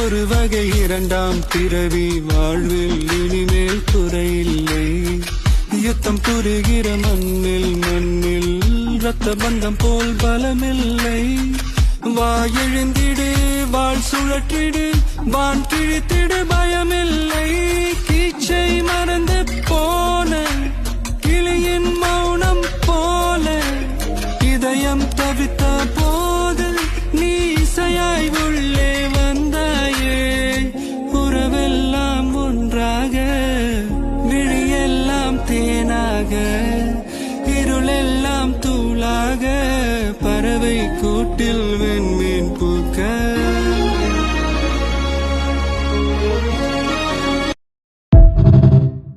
ஒரு வகை இரண்டாம் பிறவி வாழ்வில் இனிமேல் குறையில்லை. யுத்தம் புரிகிற மண்ணில் ரத்த பந்தம் போல் பலமில்லை. வா எழுந்திடு, வாழ் சுழற்றிடு, வான் கிழித்திடு, பயமில்லை. கீச்சை மறந்து போன கிளியின் மௌனம் போல இதயம் தவித்த போது நீ இசையாய் உள்ளே வந்தாயே. உறவெல்லாம் ஒன்றாக, விழியெல்லாம் தேனாக, இருளெல்லாம் தூளாக, பறவை கூட்டில் வெண்மீன் பூக்க